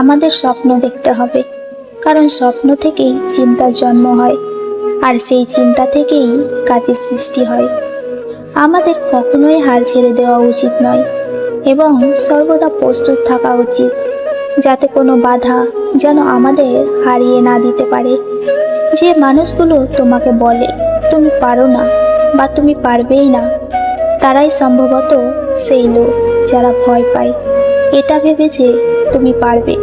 আমাদের স্বপ্ন দেখতে হবে, কারণ স্বপ্ন থেকেই চিন্তার জন্ম হয়, আর সেই চিন্তা থেকেই কাজের সৃষ্টি হয়। আমাদের কখনোই হাল ছেড়ে দেওয়া উচিত নয় এবং সর্বদা প্রস্তুত থাকা উচিত, যাতে কোনো বাধা যেন আমাদের হারিয়ে না দিতে পারে। যে মানুষগুলো তোমাকে বলে তুমি পারো না বা তুমি পারবেই না, তারাই সম্ভবত সেই লোক যারা ভয় পায় এটা ভেবে যে তুমি পারবে।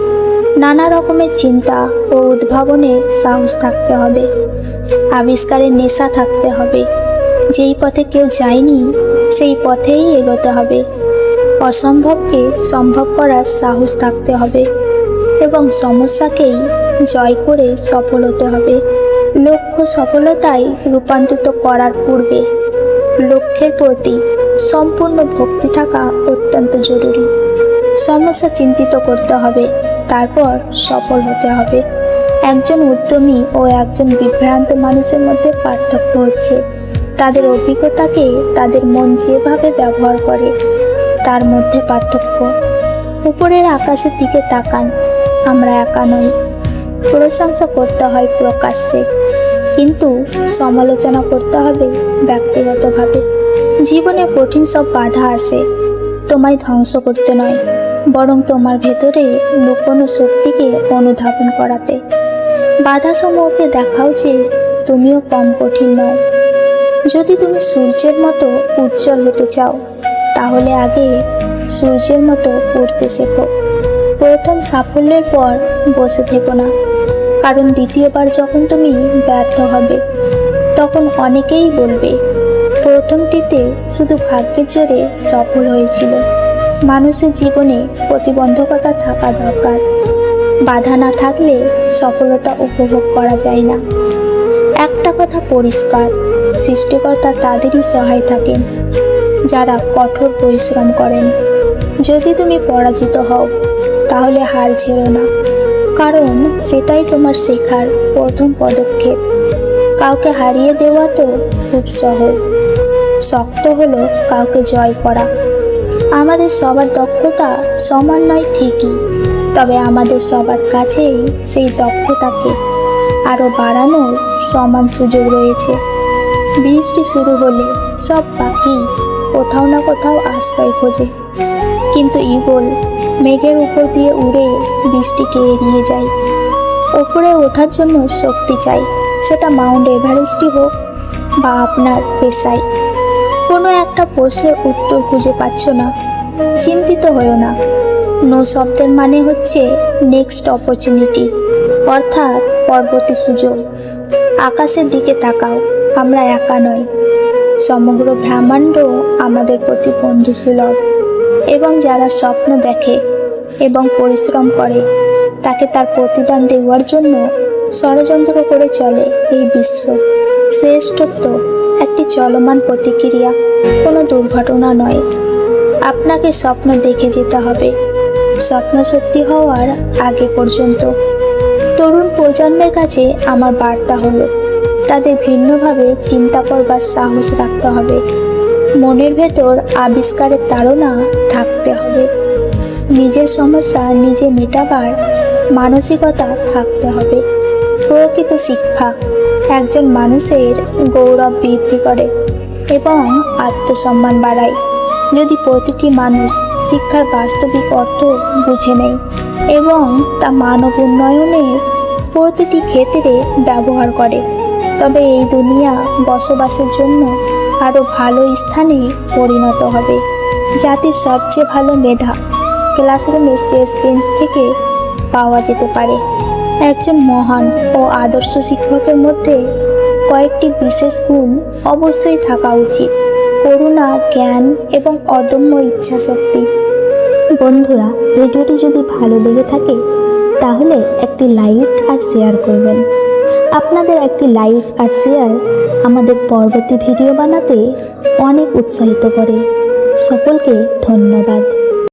নানা রকমের চিন্তা ও উদ্ভাবনের সাহস থাকতে হবে, আবিষ্কারের নেশা থাকতে হবে। যেই পথে কেউ যায়নি সেই পথেই এগোতে হবে। অসম্ভবকে সম্ভব করার সাহস থাকতে হবে এবং সমস্যাকেই জয় করে সফল হতে হবে। লক্ষ্য সফলতায় রূপান্তরিত করার পূর্বে লক্ষ্যের প্রতি সম্পূর্ণ ভক্তি থাকা অত্যন্ত জরুরি। সমস্যা চিন্তিত করতে হবে, তারপর সফল হতে হবে। একজন উদ্যমী ও একজন বিভ্রান্ত মানুষের মধ্যে পার্থক্য হচ্ছে তাদের অভিজ্ঞতাকে তাদের মন যেভাবে ব্যবহার করে তার মধ্যে পার্থক্য। উপরের আকাশের দিকে তাকান, আমরা একা নই। প্রশংসা করতে হয় প্রকাশ্যে, কিন্তু সমালোচনা করতে হবে ব্যক্তিগতভাবে। জীবনে কঠিন সব বাধা আসে তোমায় ধ্বংস করতে নয়, বরং তোমার ভেতরে লুকোনো শক্তিকে অনুধাবন করাতে। বাধাসমূহকে দেখাও যে তুমিও কম কঠিন নও। যদি তুমি সূর্যের মতো উজ্জ্বল হতে চাও, তাহলে আগে সূর্যের মতো উঠতে শেখো। প্রথম সাফল্যের পর বসে থেকো না, কারণ দ্বিতীয়বার যখন তুমি ব্যর্থ হবে তখন অনেকেই বলবে প্রথমটিতে শুধু ভাগ্যের জোরে সফল হয়েছিল। মানুষের জীবনে প্রতিবন্ধকতা থাকা দরকার। বাধা না থাকলে সফলতা উপভোগ করা যায় না। একটা কথা পরিষ্কার, সৃষ্টিকর্তা তাদেরই সহায় থাকেন যারা কঠোর পরিশ্রম করেন। যদি তুমি পরাজিত হও, তাহলে হাল ছেড়ো না, কারণ সেটাই তোমার শেখার প্রথম পদক্ষেপ। কাউকে হারিয়ে দেওয়া তো খুব সহজ, শক্ত হলো কাউকে জয় করা। আমাদের সবার দক্ষতা সমান নয় ঠিকই, তবে আমাদের সবার কাছেই সেই দক্ষতাকে আরও বাড়ানোর সমান সুযোগ রয়েছে। বৃষ্টি শুরু হলে সব পাখি কোথাও না কোথাও আশ্রয় খোঁজে, কিন্তু ঈগল মেঘের উপর দিয়ে উড়ে বৃষ্টিকে এড়িয়ে যায়। ওপরে ওঠার জন্য শক্তি চাই, সেটা মাউন্ট এভারেস্টই হোক বা আপনার পেশায়। কোনো একটা প্রশ্নের উত্তর খুঁজে পাচ্ছ না, চিন্তিত হয়েও না। নো শব্দের মানে হচ্ছে নেক্সট অপরচুনিটি, অর্থাৎ পরবর্তী সুযোগ। আকাশের দিকে তাকাও, আমরা একা নই। সমগ্র ব্রহ্মাণ্ড আমাদের প্রতি বন্ধুসুলভ, এবং যারা স্বপ্ন দেখে এবং পরিশ্রম করে তাকে তার প্রতিদান দেওয়ার জন্য ষড়যন্ত্র করে চলে এই বিশ্ব। শ্রেষ্ঠত্ব একটি চলমান প্রতিক্রিয়া, কোনো দুর্ঘটনা নয়। আপনাকে স্বপ্ন দেখে যেতে হবে, স্বপ্ন সত্যি হওয়ার আগে পর্যন্ত। তরুণ প্রজন্মের কাছে আমার বার্তা হলো তাদের ভিন্নভাবে চিন্তা করবার সাহস রাখতে হবে। মনের ভেতর আবিষ্কারের তাড়না থাকতে হবে। নিজের সমস্যা নিজে মেটাবার মানসিকতা থাকতে হবে। প্রকৃত শিক্ষা একজন মানুষের গৌরব বৃদ্ধি করে এবং আত্মসম্মান বাড়ায়। যদি প্রতিটি মানুষ শিক্ষার বাস্তবিক অর্থ বুঝে নেয় এবং তা মানব উন্নয়নের প্রতিটি ক্ষেত্রে ব্যবহার করে, তবে এই দুনিয়া বসবাসের জন্য আরও ভালো স্থানে পরিণত হবে। জাতির সবচেয়ে ভালো মেধা ক্লাসরুমের শেষ বেঞ্চ থেকে পাওয়া যেতে পারে। একজন মহান ও আদর্শ শিক্ষকের মধ্যে কয়েকটি বিশেষ গুণ অবশ্যই থাকা উচিত: করুণা, জ্ঞান এবং অদম্য ইচ্ছাশক্তি। বন্ধুরা, ভিডিওটি যদি ভালো লেগে থাকে তাহলে একটি লাইক আর শেয়ার করবেন। আপনাদের একটি লাইক আর শেয়ার আমাদের পরবর্তী ভিডিও বানাতে অনেক উৎসাহিত করে। সকলকে ধন্যবাদ।